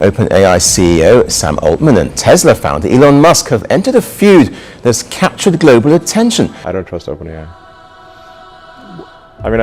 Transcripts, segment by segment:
OpenAI CEO Sam Altman and Tesla founder Elon Musk have entered a feud that's captured global attention. I don't trust OpenAI. I mean,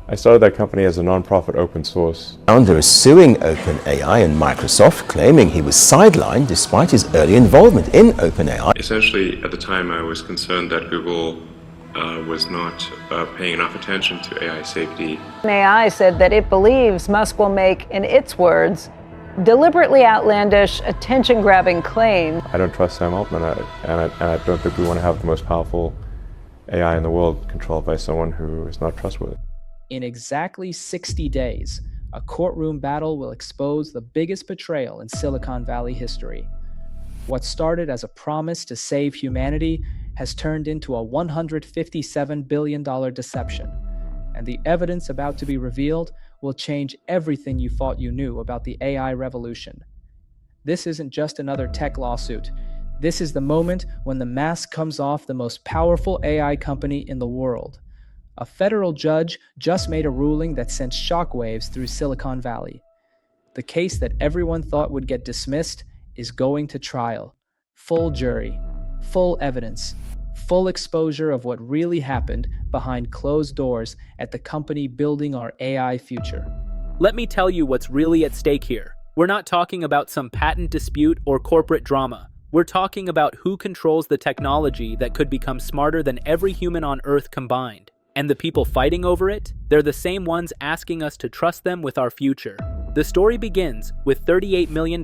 I started that company as a non-profit open source. Founder is suing OpenAI and Microsoft, claiming he was sidelined despite his early involvement in OpenAI. Essentially, at the time, I was concerned that Google was not paying enough attention to AI safety. OpenAI said that it believes Musk will make, in its words, deliberately outlandish, attention-grabbing claims. I don't trust Sam Altman, and I don't think we want to have the most powerful AI in the world controlled by someone who is not trustworthy. In exactly 60 days, a courtroom battle will expose the biggest betrayal in Silicon Valley history. What started as a promise to save humanity has turned into a $157 billion deception, and the evidence about to be revealed will change everything you thought you knew about the AI revolution. This isn't just another tech lawsuit. This is the moment when the mask comes off the most powerful AI company in the world. A federal judge just made a ruling that sent shockwaves through Silicon Valley. The case that everyone thought would get dismissed is going to trial. Full jury, full evidence, full exposure of what really happened behind closed doors at the company building our AI future. Let me tell you what's really at stake here. We're not talking about some patent dispute or corporate drama. We're talking about who controls the technology that could become smarter than every human on Earth combined. And the people fighting over it, they're the same ones asking us to trust them with our future. The story begins with $38 million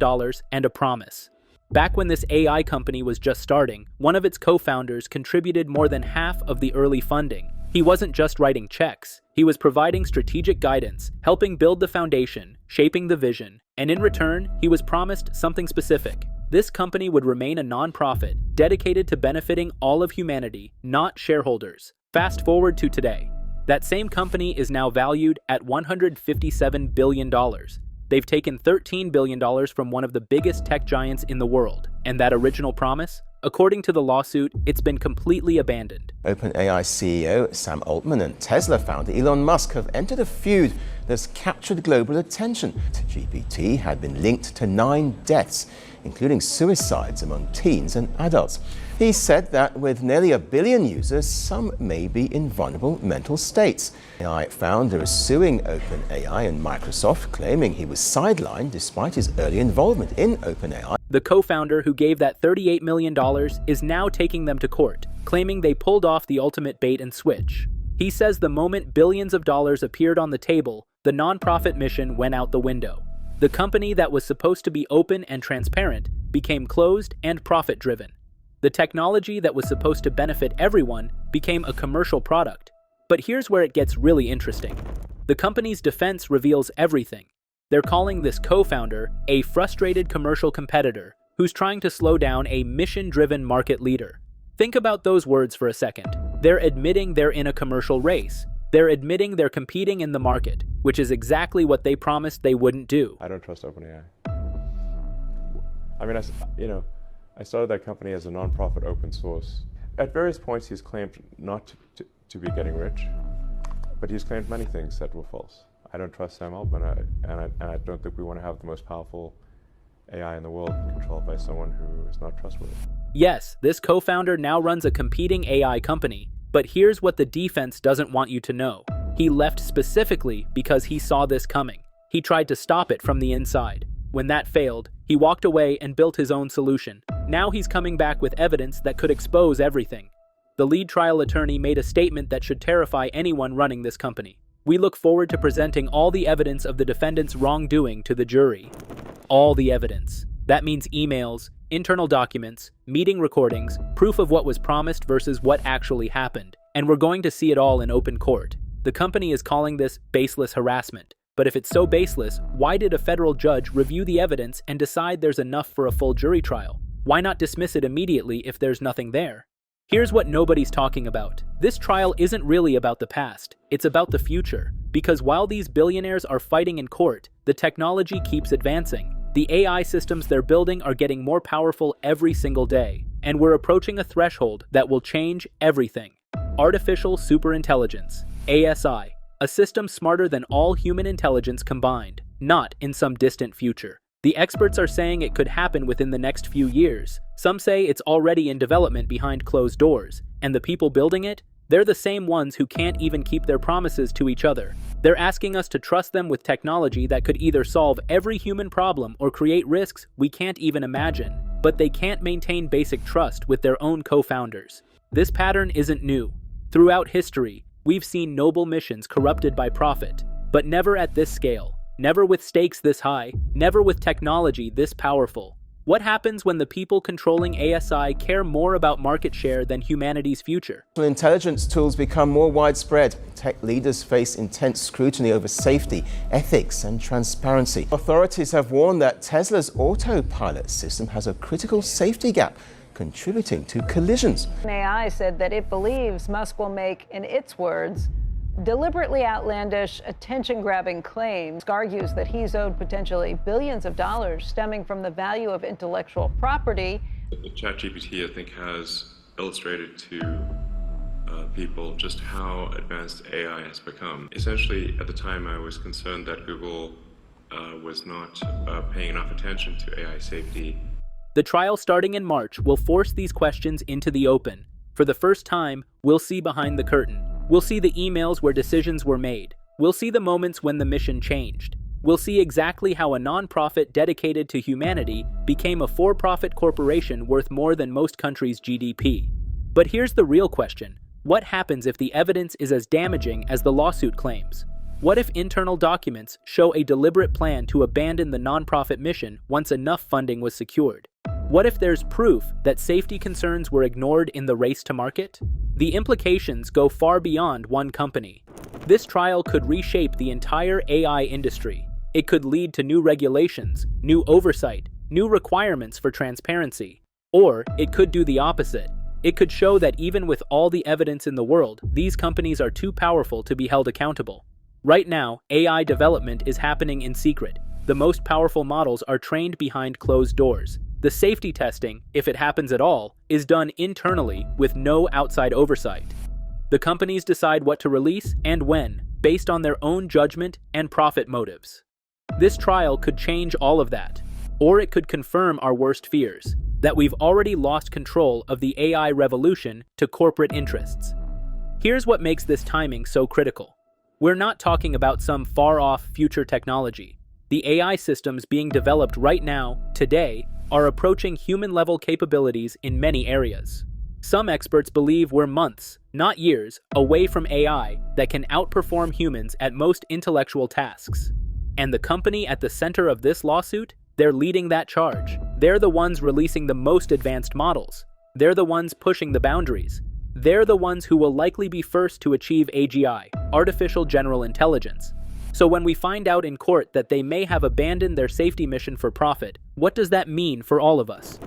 and a promise. Back when this AI company was just starting, one of its co-founders contributed more than half of the early funding. He wasn't just writing checks, he was providing strategic guidance, helping build the foundation, shaping the vision, and in return, he was promised something specific. This company would remain a non-profit, dedicated to benefiting all of humanity, not shareholders. Fast forward to today. That same company is now valued at $157 billion. They've taken $13 billion from one of the biggest tech giants in the world. And that original promise? According to the lawsuit, it's been completely abandoned. OpenAI CEO Sam Altman and Tesla founder Elon Musk have entered a feud that's captured global attention. GPT had been linked to 9 deaths, including suicides among teens and adults. He said that with nearly 1 billion users, some may be in vulnerable mental states. AI founder is suing OpenAI and Microsoft, claiming he was sidelined despite his early involvement in OpenAI. The co-founder who gave that $38 million is now taking them to court, claiming they pulled off the ultimate bait and switch. He says the moment billions of dollars appeared on the table, the nonprofit mission went out the window. The company that was supposed to be open and transparent became closed and profit-driven. The technology that was supposed to benefit everyone became a commercial product. But here's where it gets really interesting. The company's defense reveals everything. They're calling this co-founder a frustrated commercial competitor who's trying to slow down a mission-driven market leader. Think about those words for a second. They're admitting they're in a commercial race. They're admitting they're competing in the market, which is exactly what they promised they wouldn't do. I don't trust OpenAI. I mean, I started that company as a non-profit open source. At various points, he's claimed not to be getting rich, but he's claimed many things that were false. I don't trust Sam Altman, and I don't think we want to have the most powerful AI in the world controlled by someone who is not trustworthy. Yes, this co-founder now runs a competing AI company, but here's what the defense doesn't want you to know. He left specifically because he saw this coming. He tried to stop it from the inside. When that failed, he walked away and built his own solution. Now he's coming back with evidence that could expose everything. The lead trial attorney made a statement that should terrify anyone running this company. We look forward to presenting all the evidence of the defendant's wrongdoing to the jury. All the evidence. That means emails, internal documents, meeting recordings, proof of what was promised versus what actually happened. And we're going to see it all in open court. The company is calling this baseless harassment. But if it's so baseless, why did a federal judge review the evidence and decide there's enough for a full jury trial? Why not dismiss it immediately if there's nothing there? Here's what nobody's talking about. This trial isn't really about the past, it's about the future. Because while these billionaires are fighting in court, the technology keeps advancing. The AI systems they're building are getting more powerful every single day. And we're approaching a threshold that will change everything. Artificial superintelligence, ASI. A system smarter than all human intelligence combined, not in some distant future. The experts are saying it could happen within the next few years. Some say it's already in development behind closed doors. And the people building it? They're the same ones who can't even keep their promises to each other. They're asking us to trust them with technology that could either solve every human problem or create risks we can't even imagine. But they can't maintain basic trust with their own co-founders. This pattern isn't new. Throughout history, we've seen noble missions corrupted by profit, but never at this scale, never with stakes this high, never with technology this powerful. What happens when the people controlling ASI care more about market share than humanity's future? Intelligence tools become more widespread. Tech leaders face intense scrutiny over safety, ethics, and transparency. Authorities have warned that Tesla's autopilot system has a critical safety gap, contributing to collisions. OpenAI said that it believes Musk will make, in its words, deliberately outlandish, attention-grabbing claims. Musk argues that he's owed potentially billions of dollars stemming from the value of intellectual property. ChatGPT, I think, has illustrated to people just how advanced AI has become. Essentially, at the time, I was concerned that Google was not paying enough attention to AI safety. The trial starting in March will force these questions into the open. For the first time, we'll see behind the curtain. We'll see the emails where decisions were made. We'll see the moments when the mission changed. We'll see exactly how a nonprofit dedicated to humanity became a for-profit corporation worth more than most countries' GDP. But here's the real question. What happens if the evidence is as damaging as the lawsuit claims? What if internal documents show a deliberate plan to abandon the nonprofit mission once enough funding was secured? What if there's proof that safety concerns were ignored in the race to market? The implications go far beyond one company. This trial could reshape the entire AI industry. It could lead to new regulations, new oversight, new requirements for transparency. Or it could do the opposite. It could show that even with all the evidence in the world, these companies are too powerful to be held accountable. Right now, AI development is happening in secret. The most powerful models are trained behind closed doors. The safety testing, if it happens at all, is done internally with no outside oversight. The companies decide what to release and when, based on their own judgment and profit motives. This trial could change all of that, or it could confirm our worst fears, that we've already lost control of the AI revolution to corporate interests. Here's what makes this timing so critical. We're not talking about some far-off future technology. The AI systems being developed right now, today, are approaching human-level capabilities in many areas. Some experts believe we're months, not years, away from AI that can outperform humans at most intellectual tasks. And the company at the center of this lawsuit, they're leading that charge. They're the ones releasing the most advanced models. They're the ones pushing the boundaries. They're the ones who will likely be first to achieve AGI, artificial general intelligence. So when we find out in court that they may have abandoned their safety mission for profit, what does that mean for all of us?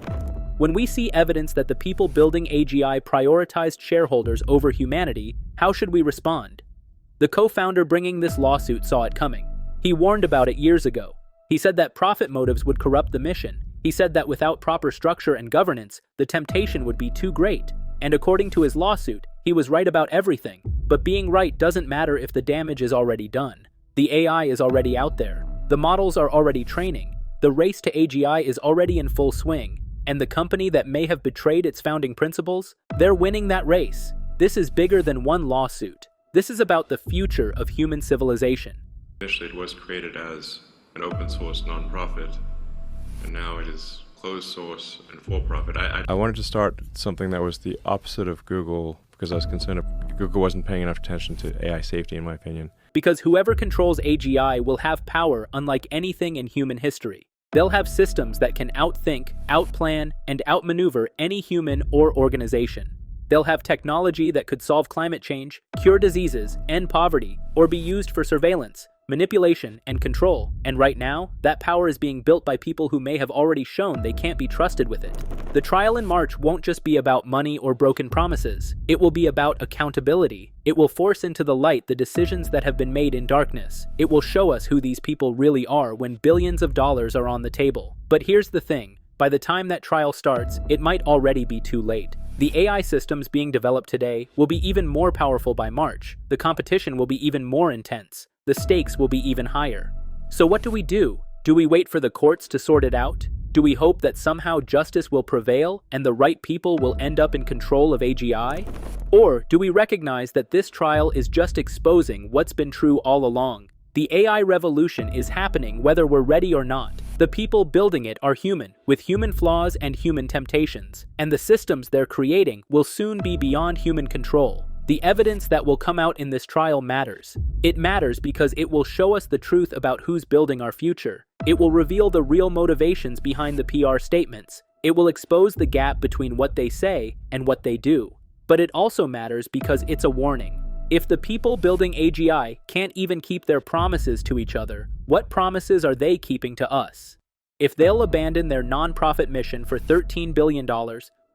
When we see evidence that the people building AGI prioritized shareholders over humanity, how should we respond? The co-founder bringing this lawsuit saw it coming. He warned about it years ago. He said that profit motives would corrupt the mission. He said that without proper structure and governance, the temptation would be too great. And according to his lawsuit, he was right about everything. But being right doesn't matter if the damage is already done. The AI is already out there. The models are already training. The race to AGI is already in full swing. And the company that may have betrayed its founding principles, they're winning that race. This is bigger than one lawsuit. This is about the future of human civilization. Initially, it was created as an open source nonprofit, and now it is closed source and for profit. I wanted to start something that was the opposite of Google because I was concerned Google wasn't paying enough attention to AI safety, in my opinion. Because whoever controls AGI will have power unlike anything in human history. They'll have systems that can outthink, outplan, and outmaneuver any human or organization. They'll have technology that could solve climate change, cure diseases, end poverty, or be used for surveillance, manipulation, and control. And right now, that power is being built by people who may have already shown they can't be trusted with it. The trial in March won't just be about money or broken promises. It will be about accountability. It will force into the light the decisions that have been made in darkness. It will show us who these people really are when billions of dollars are on the table. But here's the thing. By the time that trial starts, it might already be too late. The AI systems being developed today will be even more powerful by March. The competition will be even more intense. The stakes will be even higher. So what do? Do we wait for the courts to sort it out? Do we hope that somehow justice will prevail and the right people will end up in control of AGI? Or do we recognize that this trial is just exposing what's been true all along? The AI revolution is happening whether we're ready or not. The people building it are human, with human flaws and human temptations, and the systems they're creating will soon be beyond human control. The evidence that will come out in this trial matters. It matters because it will show us the truth about who's building our future. It will reveal the real motivations behind the PR statements. It will expose the gap between what they say and what they do. But it also matters because it's a warning. If the people building AGI can't even keep their promises to each other, what promises are they keeping to us? If they'll abandon their nonprofit mission for $13 billion,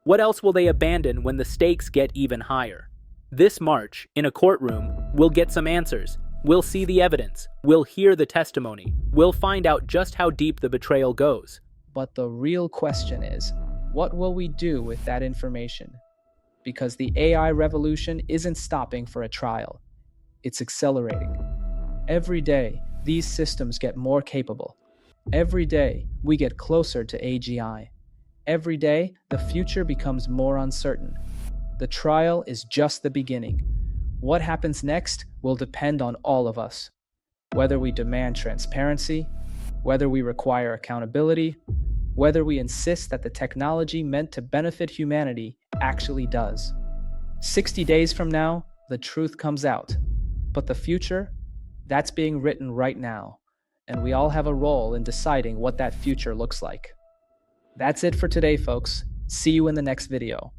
what else will they abandon when the stakes get even higher? This March, in a courtroom, we'll get some answers. We'll see the evidence. We'll hear the testimony. We'll find out just how deep the betrayal goes. But the real question is, what will we do with that information? Because the AI revolution isn't stopping for a trial. It's accelerating. Every day, these systems get more capable. Every day, we get closer to AGI. Every day, the future becomes more uncertain. The trial is just the beginning. What happens next will depend on all of us. Whether we demand transparency, whether we require accountability, whether we insist that the technology meant to benefit humanity actually does. 60 days from now, the truth comes out. But the future, that's being written right now. And we all have a role in deciding what that future looks like. That's it for today, folks. See you in the next video.